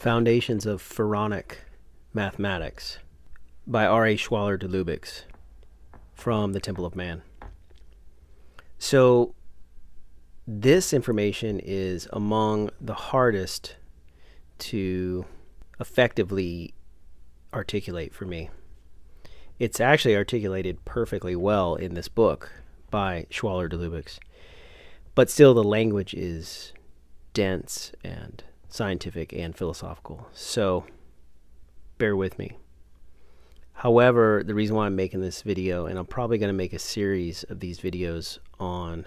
Foundations of Pharaonic Mathematics by R.A. Schwaller de Lubicz from the Temple of Man. So this information is among the hardest to effectively articulate for me. It's actually articulated perfectly well in this book by Schwaller de Lubicz, but still the language is dense and scientific and philosophical, so bear with me. However, the reason why I'm making this video, and I'm probably going to make a series of these videos on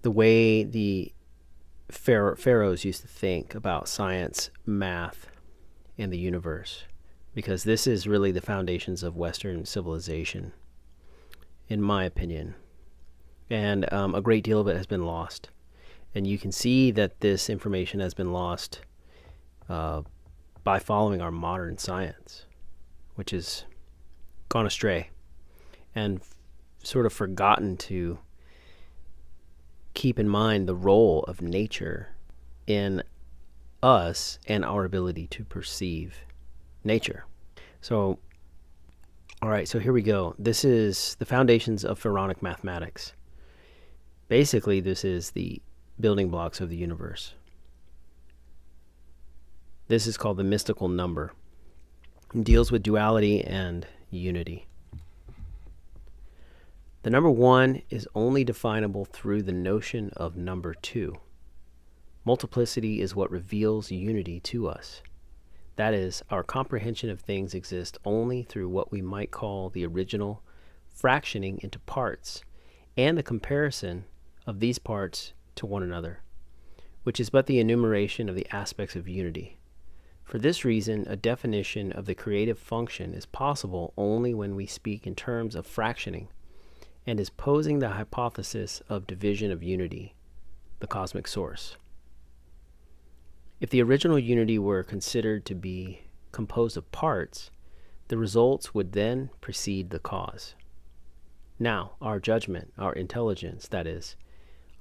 the way the pharaohs used to think about science, math, and the universe, because this is really the foundations of Western civilization, in my opinion. And a great deal of it has been lost. And you can see that this information has been lost by following our modern science, which has gone astray and sort of forgotten to keep in mind the role of nature in us and our ability to perceive nature. So, all right, so here we go. This is the foundations of pharaonic mathematics. Basically, this is the building blocks of the universe. This is called the mystical number. It deals with duality and unity. The number 1 is only definable through the notion of number 2. Multiplicity is what reveals unity to us. That is, our comprehension of things exists only through what we might call the original fractioning into parts and the comparison of these parts to one another, which is but the enumeration of the aspects of unity. For this reason, a definition of the creative function is possible only when we speak in terms of fractioning and is posing the hypothesis of division of unity, the cosmic source. If the original unity were considered to be composed of parts, the results would then precede the cause. Now, our judgment, our intelligence, that is,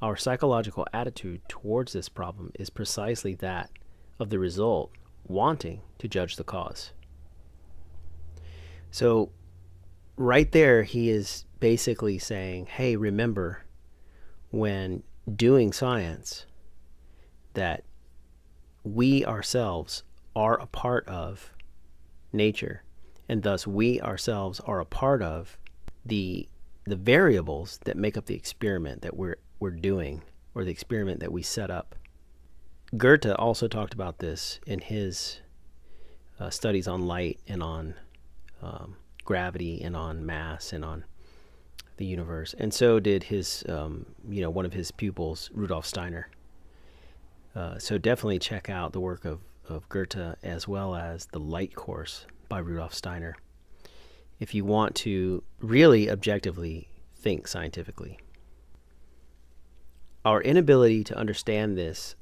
our psychological attitude towards this problem is precisely that of the result wanting to judge the cause. So right there he is basically saying, hey, remember when doing science that we ourselves are a part of nature, and thus we ourselves are a part of the variables that make up the experiment that we're doing, or the experiment that we set up. Goethe also talked about this in his studies on light and on gravity and on mass and on the universe, and so did his one of his pupils, Rudolf Steiner. So definitely check out the work of Goethe, as well as the Light Course by Rudolf Steiner, if you want to really objectively think scientifically. Our inability to understand this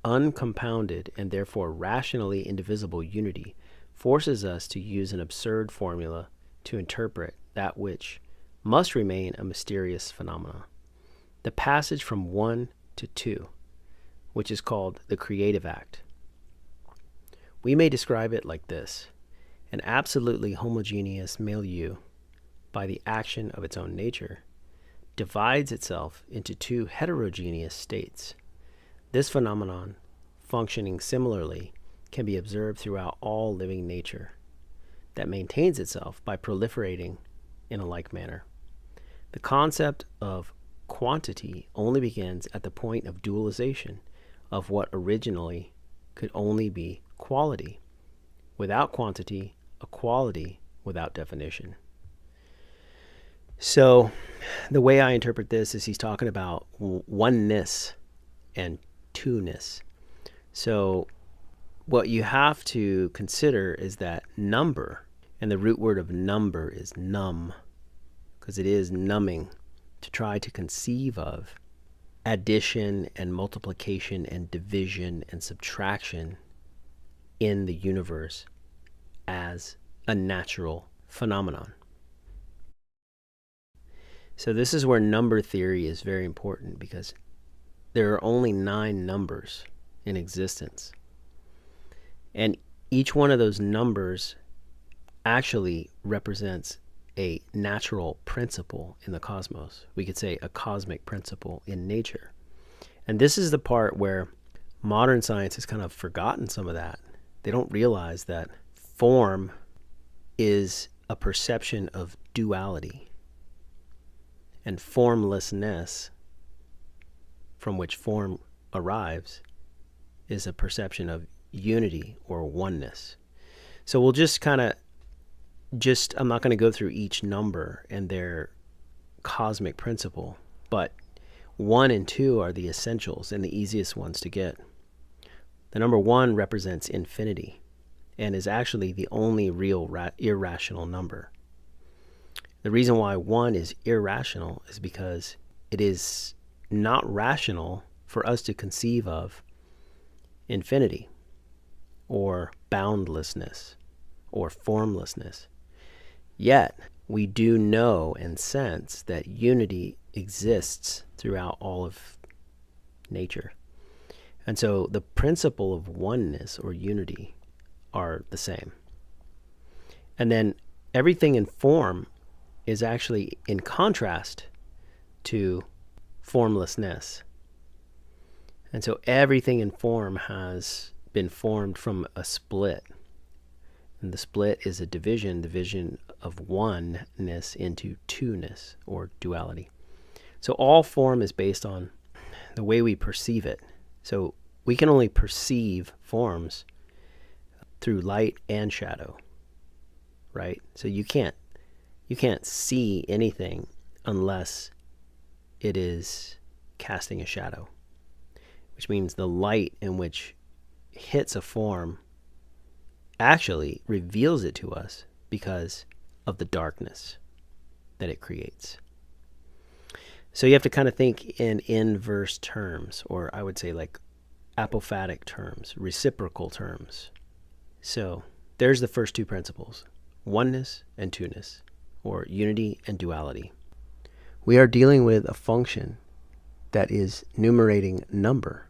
uncompounded and therefore rationally indivisible unity forces us to use an absurd formula to interpret that which must remain a mysterious phenomena. The passage from 1 to 2, which is called the creative act. We may describe it like this: an absolutely homogeneous milieu, by the action of its own nature, divides itself into 2 heterogeneous states. This phenomenon, functioning similarly, can be observed throughout all living nature, that maintains itself by proliferating in a like manner. The concept of quantity only begins at the point of dualization of what originally could only be quality. Without quantity, a quality without definition. So the way I interpret this is he's talking about oneness and two-ness. So what you have to consider is that number, and the root word of number is numb, because it is numbing to try to conceive of addition and multiplication and division and subtraction in the universe as a natural phenomenon. So this is where number theory is very important, because there are only 9 numbers in existence. And each one of those numbers actually represents a natural principle in the cosmos. We could say a cosmic principle in nature. And this is the part where modern science has kind of forgotten some of that. They don't realize that form is a perception of duality, and formlessness, from which form arrives, is a perception of unity or oneness. So we'll just kind of I'm not going to go through each number and their cosmic principle, but 1 and 2 are the essentials and the easiest ones to get. The number 1 represents infinity and is actually the only real irrational number. The reason why 1 is irrational is because it is not rational for us to conceive of infinity or boundlessness or formlessness. Yet, we do know and sense that unity exists throughout all of nature. And so the principle of oneness or unity are the same. And then everything in form is actually in contrast to formlessness. And so everything in form has been formed from a split. And the split is a division of oneness into two-ness or duality. So all form is based on the way we perceive it. So we can only perceive forms through light and shadow, right? So you can't see anything unless it is casting a shadow, which means the light in which hits a form actually reveals it to us because of the darkness that it creates. So you have to kind of think in inverse terms, or I would say like apophatic terms, reciprocal terms. So there's the first two principles, oneness and two-ness, or unity and duality. We are dealing with a function that is numerating number.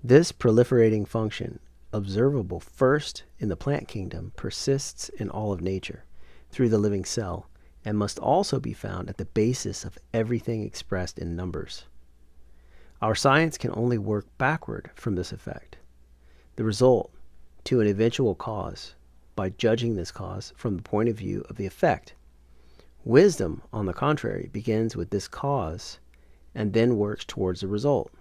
This proliferating function, observable first in the plant kingdom, persists in all of nature through the living cell, and must also be found at the basis of everything expressed in numbers. Our science can only work backward from this effect, the result to an eventual cause, by judging this cause from the point of view of the effect. Wisdom, on the contrary, begins with this cause and then works towards the result.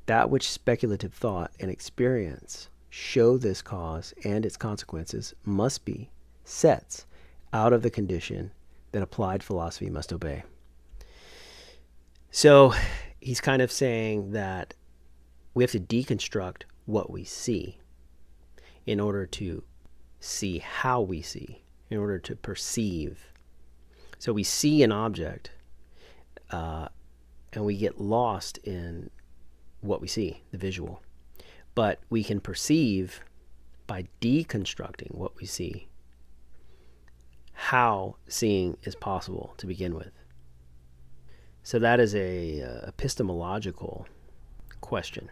That which speculative thought and experience show this cause and its consequences must be sets out of the condition that applied philosophy must obey. So he's kind of saying that we have to deconstruct what we see in order to see how we see, in order to perceive. So we see an object and we get lost in what we see, the visual. But we can perceive by deconstructing what we see how seeing is possible to begin with. So that is a epistemological question.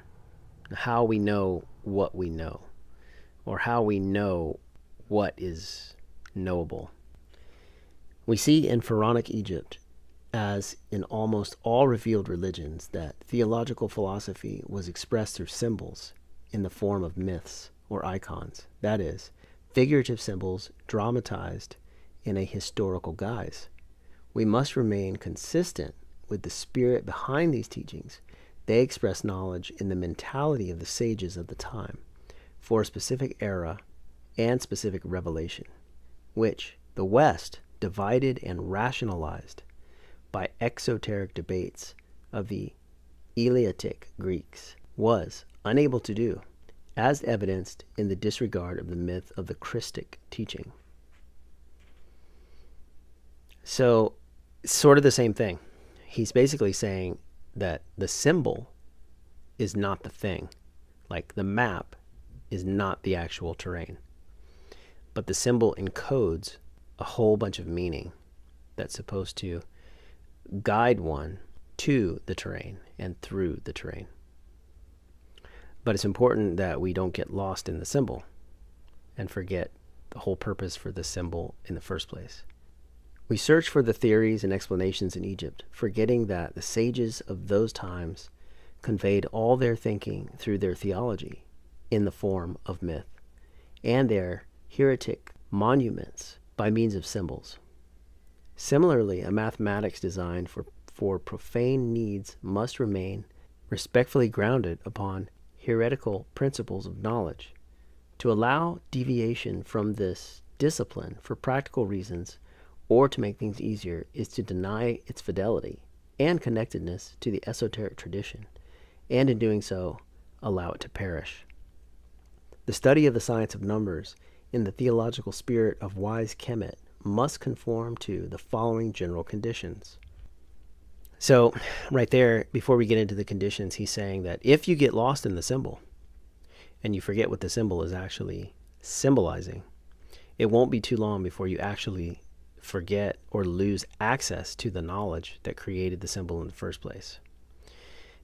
How we know what we know, or how we know what is knowable. We see in pharaonic Egypt, as in almost all revealed religions, that theological philosophy was expressed through symbols in the form of myths or icons, that is, figurative symbols dramatized in a historical guise. We must remain consistent with the spirit behind these teachings. They express knowledge in the mentality of the sages of the time for a specific era and specific revelation, which the West divided and rationalized by exoteric debates of the Eleatic Greeks, was unable to do, as evidenced in the disregard of the myth of the Christic teaching. So, sort of the same thing. He's basically saying that the symbol is not the thing. Like the map is not the actual terrain. But the symbol encodes a whole bunch of meaning that's supposed to guide one to the terrain and through the terrain. But it's important that we don't get lost in the symbol and forget the whole purpose for the symbol in the first place. We search for the theories and explanations in Egypt, forgetting that the sages of those times conveyed all their thinking through their theology in the form of myth, and their hieratic monuments by means of symbols. Similarly, a mathematics designed for profane needs must remain respectfully grounded upon heretical principles of knowledge. To allow deviation from this discipline for practical reasons or to make things easier is to deny its fidelity and connectedness to the esoteric tradition, and in doing so, allow it to perish. The study of the science of numbers in the theological spirit of wise Kemet must conform to the following general conditions. So, right there, before we get into the conditions, he's saying that if you get lost in the symbol and you forget what the symbol is actually symbolizing, it won't be too long before you actually forget or lose access to the knowledge that created the symbol in the first place.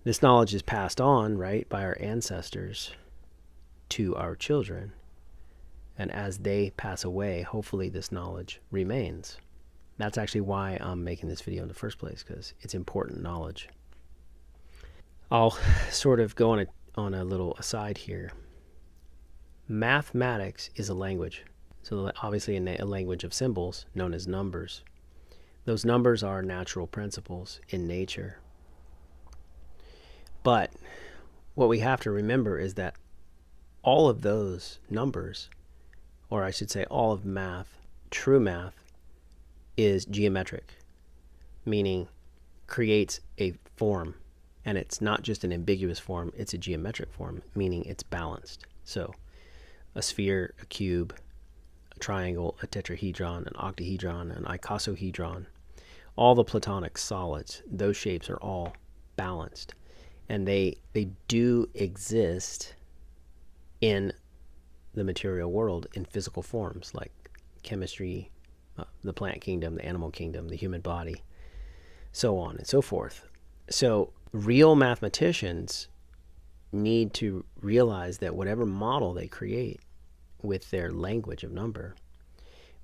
This knowledge is passed on, right, by our ancestors to our children. And as they pass away, hopefully this knowledge remains. That's actually why I'm making this video in the first place, because it's important knowledge. I'll sort of go on a little aside here. Mathematics is a language. So obviously a language of symbols known as numbers. Those numbers are natural principles in nature. But what we have to remember is that all of those numbers, or I should say all of math, true math, is geometric, meaning creates a form. And it's not just an ambiguous form, it's a geometric form, meaning it's balanced. So a sphere, a cube, a triangle, a tetrahedron, an octahedron, an icosahedron, all the Platonic solids, those shapes are all balanced. And they do exist in the material world in physical forms like chemistry, the plant kingdom, the animal kingdom, the human body, so on and so forth. So real mathematicians need to realize that whatever model they create with their language of number,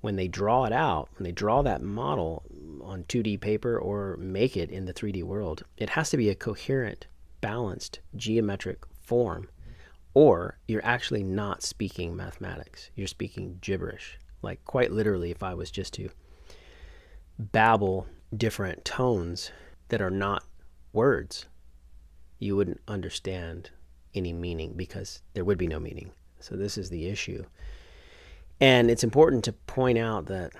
when they draw it out, when they draw that model on 2D paper or make it in the 3D world, it has to be a coherent, balanced, geometric form, or you're actually not speaking mathematics. You're speaking gibberish. Like quite literally, if I was just to babble different tones that are not words, you wouldn't understand any meaning because there would be no meaning. So this is the issue. And it's important to point out that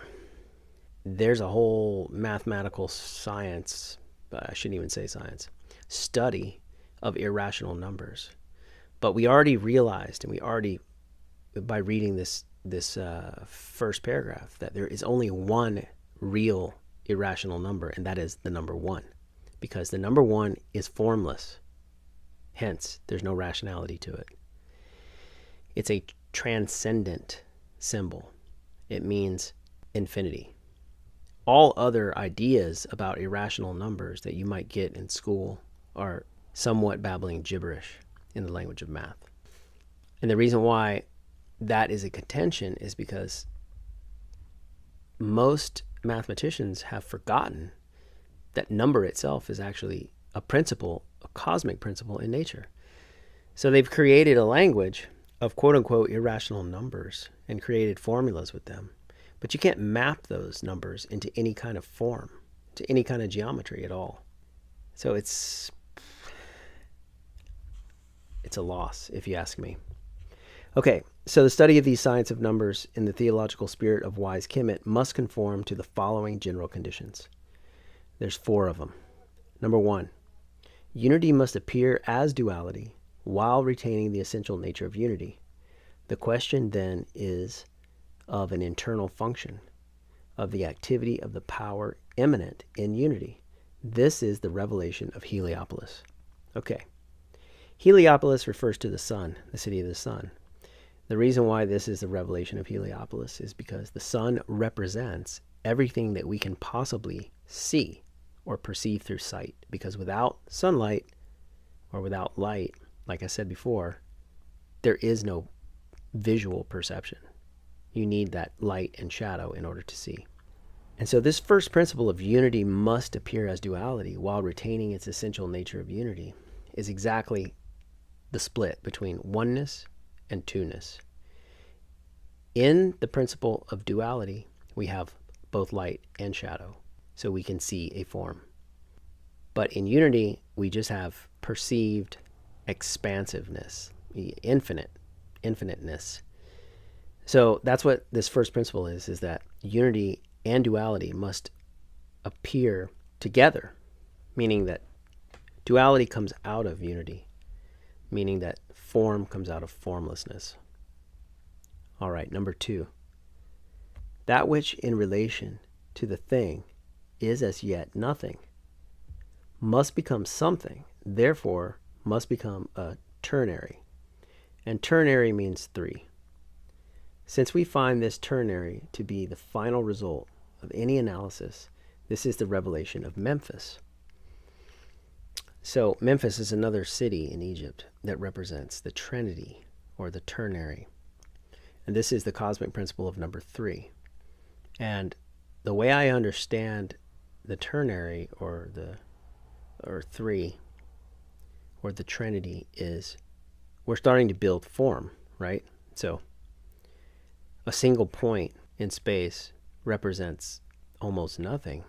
there's a whole mathematical science, I shouldn't even say science, study of irrational numbers. But we already realized, and we already, by reading this first paragraph, that there is only one real irrational number, and that is the number 1, because the number 1 is formless. Hence, there's no rationality to it. It's a transcendent symbol. It means infinity. All other ideas about irrational numbers that you might get in school are somewhat babbling gibberish in the language of math. And the reason why that is a contention is because most mathematicians have forgotten that number itself is actually a principle, a cosmic principle in nature. So they've created a language of quote-unquote irrational numbers and created formulas with them. But you can't map those numbers into any kind of form, to any kind of geometry at all. So it's a loss, if you ask me. Okay, so the study of these science of numbers in the theological spirit of wise Kemet must conform to the following general conditions. There's 4 of them. Number 1, unity must appear as duality while retaining the essential nature of unity. The question then is of an internal function, of the activity of the power immanent in unity. This is the revelation of Heliopolis. Okay. Heliopolis refers to the sun, the city of the sun. The reason why this is the revelation of Heliopolis is because the sun represents everything that we can possibly see or perceive through sight. Because without sunlight or without light, like I said before, there is no visual perception. You need that light and shadow in order to see. And so this first principle of unity must appear as duality while retaining its essential nature of unity is exactly the split between oneness and two-ness. In the principle of duality, we have both light and shadow, so we can see a form. But in unity, we just have perceived expansiveness, infiniteness. So that's what this first principle is that unity and duality must appear together, meaning that duality comes out of unity, meaning that form comes out of formlessness. All right, number 2. That which in relation to the thing is as yet nothing must become something, therefore must become a ternary. And ternary means 3. Since we find this ternary to be the final result of any analysis, this is the revelation of Memphis. So Memphis is another city in Egypt that represents the Trinity, or the ternary. And this is the cosmic principle of number 3. And the way I understand the ternary, or 3, or the Trinity, is we're starting to build form, right? So a single point in space represents almost nothing.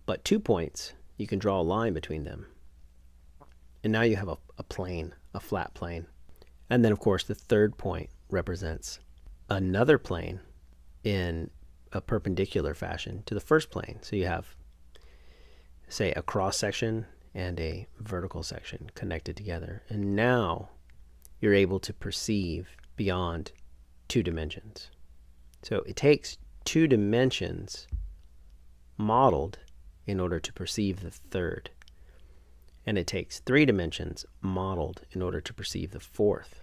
But 2 points, you can draw a line between them. And now you have a plane, a flat plane. And then, of course, the 3rd point represents another plane in a perpendicular fashion to the first plane. So you have, say, a cross section and a vertical section connected together. And now you're able to perceive beyond 2 dimensions. So it takes 2 dimensions modeled in order to perceive the 3rd. And it takes 3 dimensions modeled in order to perceive the 4th.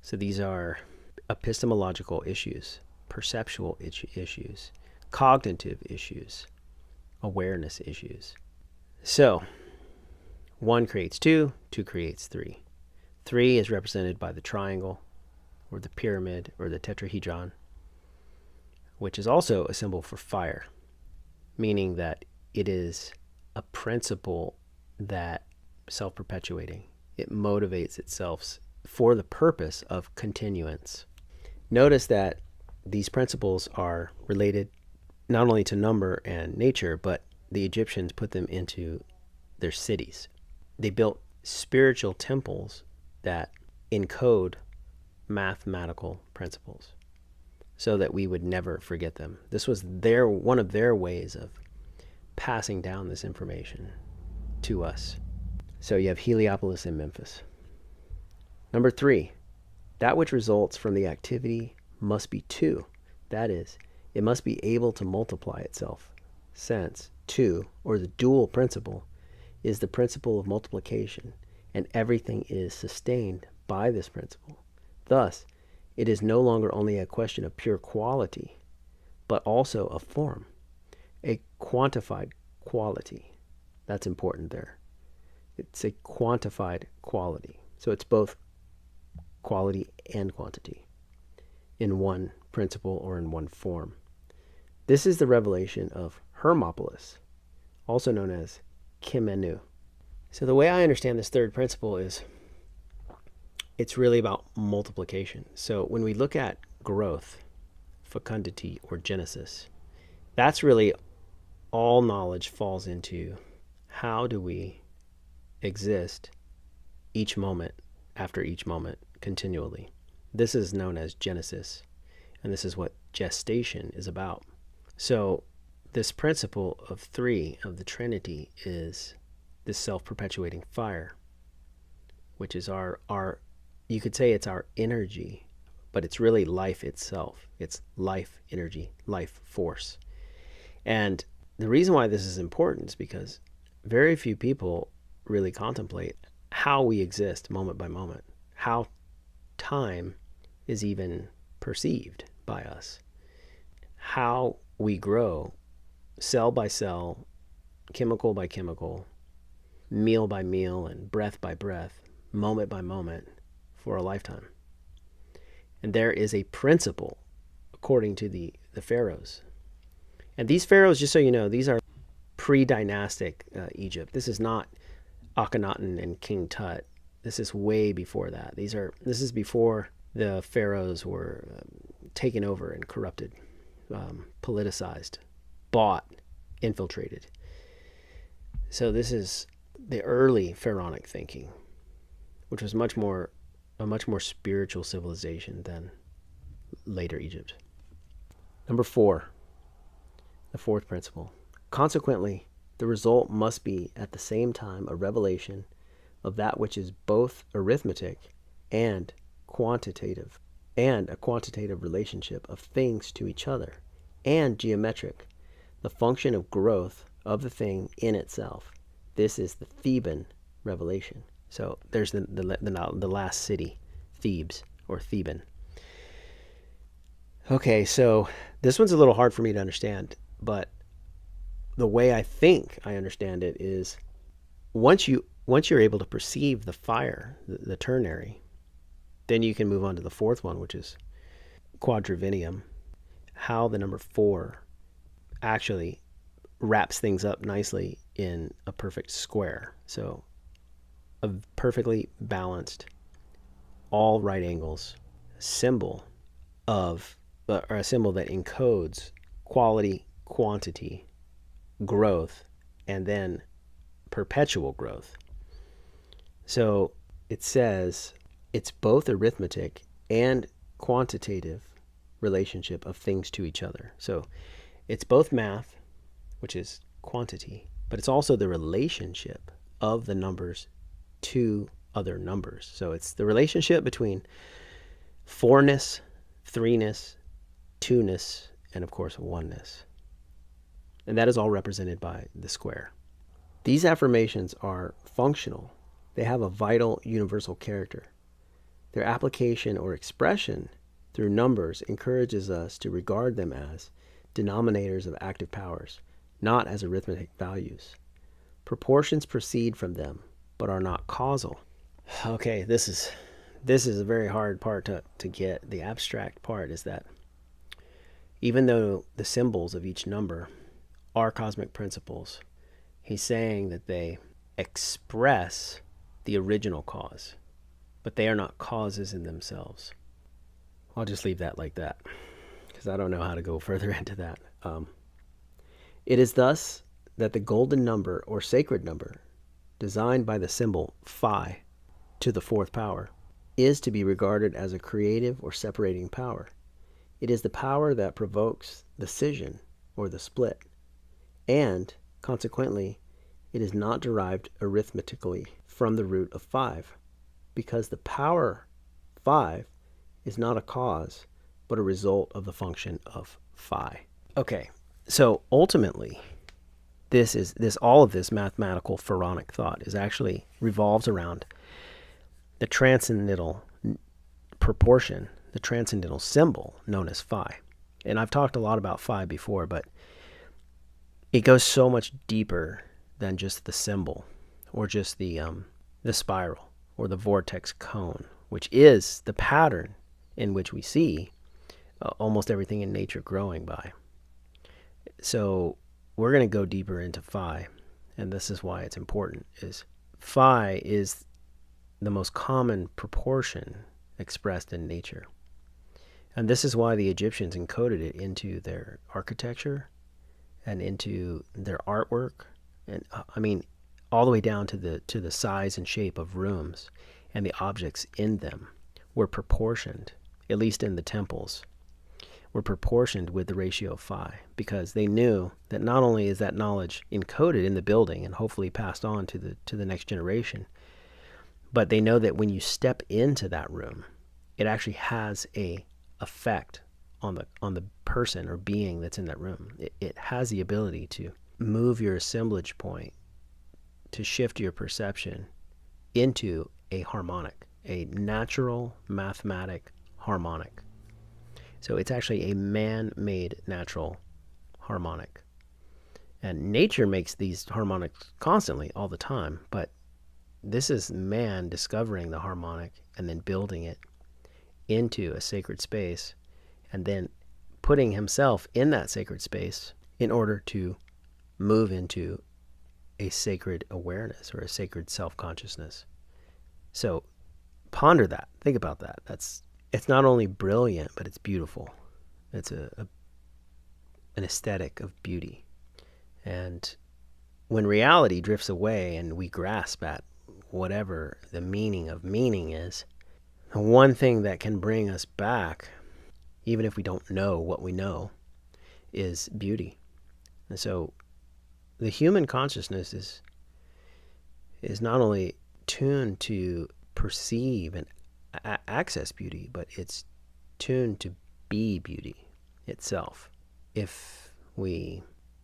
So these are epistemological issues, perceptual issues, cognitive issues, awareness issues. So 1 creates 2, 2 creates 3. 3 is represented by the triangle, or the pyramid, or the tetrahedron, which is also a symbol for fire, meaning that it is a principle that self-perpetuating. It motivates itself for the purpose of continuance. Notice that these principles are related not only to number and nature, but the Egyptians put them into their cities. They built spiritual temples that encode mathematical principles so that we would never forget them. This was one of their ways of passing down this information to us. So you have Heliopolis and Memphis. Number 3, that which results from the activity must be 2. That is, it must be able to multiply itself, since 2, or the dual principle, is the principle of multiplication, and everything is sustained by this principle. Thus, it is no longer only a question of pure quality, but also of form, a quantified quality. That's important there. It's a quantified quality. So it's both quality and quantity in one principle or in one form. This is the revelation of Hermopolis, also known as Kimenu. So the way I understand this 3rd principle is it's really about multiplication. So when we look at growth, fecundity, or genesis, that's really all knowledge falls into how do we exist each moment after each moment continually. This is known as genesis, and this is what gestation is about. So this principle of 3 of the Trinity is this self-perpetuating fire, which is our you could say it's our energy, but it's really life itself. It's life energy, life force. And the reason why this is important is because very few people really contemplate how we exist moment by moment, how time is even perceived by us, how we grow cell by cell, chemical by chemical, meal by meal, and breath by breath. moment by moment for a lifetime. And there is a principle according to the pharaohs. And these pharaohs, just so you know, these are pre-dynastic Egypt. This is not Akhenaten and King Tut. This is way before that. This is before the pharaohs were taken over and corrupted, politicized, bought, infiltrated. So this is the early pharaonic thinking, which was a much more spiritual civilization than later Egypt. Number 4, the fourth principle. Consequently, the result must be at the same time a revelation of that which is both arithmetic and quantitative, and a quantitative relationship of things to each other, and geometric, the function of growth of the thing in itself. This is the Theban revelation. So there's the last city, Thebes, or Theban. Okay, so this one's a little hard for me to understand, but the way I think I understand it is once you're able to perceive the fire, the ternary, then you can move on to the fourth one, which is quadrivium, how the number 4 actually wraps things up nicely in a perfect square. So a perfectly balanced, all right angles symbol of, or a symbol that encodes quality, quantity, growth, and then perpetual growth. So it says it's both arithmetic and quantitative relationship of things to each other. So it's both math, which is quantity, but it's also the relationship of the numbers to other numbers. So it's the relationship between 4-ness, 3-ness, 2-ness, and of course 1-ness. And that is all represented by the square. These affirmations are functional. They have a vital universal character. Their application or expression through numbers encourages us to regard them as denominators of active powers, not as arithmetic values. Proportions proceed from them, but are not causal. Okay, this is a very hard part to get. The abstract part is that even though the symbols of each number are cosmic principles, he's saying that they express the original cause, but they are not causes in themselves. I'll just leave that like that, because I don't know how to go further into that. It is thus that the golden number or sacred number, designed by the symbol phi to the fourth power, is to be regarded as a creative or separating power. It is the power that provokes the scission or the split, and consequently it is not derived arithmetically from the root of 5, because the power 5 is not a cause but a result of the function of phi. Okay, so ultimately all of this mathematical pharaonic thought is actually revolves around the transcendental proportion, the transcendental symbol known as phi. And I've talked a lot about phi before, but it goes so much deeper than just the symbol or just the spiral or the vortex cone, which is the pattern in which we see almost everything in nature growing by. So we're going to go deeper into phi, and this is why it's important, is phi is the most common proportion expressed in nature. And this is why the Egyptians encoded it into their architecture and into their artwork, and I mean all the way down to the size and shape of rooms, and the objects in them were proportioned, at least in the temples, were proportioned with the ratio of phi, because they knew that not only is that knowledge encoded in the building and hopefully passed on to the next generation, but they know that when you step into that room, it actually has a effect on the person or being that's in that room. It has the ability to move your assemblage point, to shift your perception into a harmonic, a natural mathematic harmonic. So it's actually a man-made natural harmonic. And nature makes these harmonics constantly, all the time, but this is man discovering the harmonic and then building it into a sacred space, and then putting himself in that sacred space in order to move into a sacred awareness or a sacred self-consciousness. So ponder that. Think about that. It's not only brilliant, but it's beautiful. It's an aesthetic of beauty. And when reality drifts away and we grasp at whatever the meaning of meaning is, the one thing that can bring us back, even if we don't know what we know, is beauty. And so the human consciousness is not only tuned to perceive and access beauty, but it's tuned to be beauty itself if we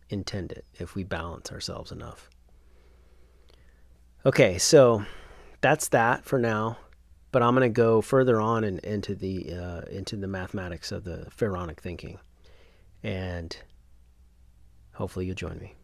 intend it, if we balance ourselves enough. Okay, so that's that for now, but I'm going to go further on into the mathematics of the pharaonic thinking, and hopefully you'll join me.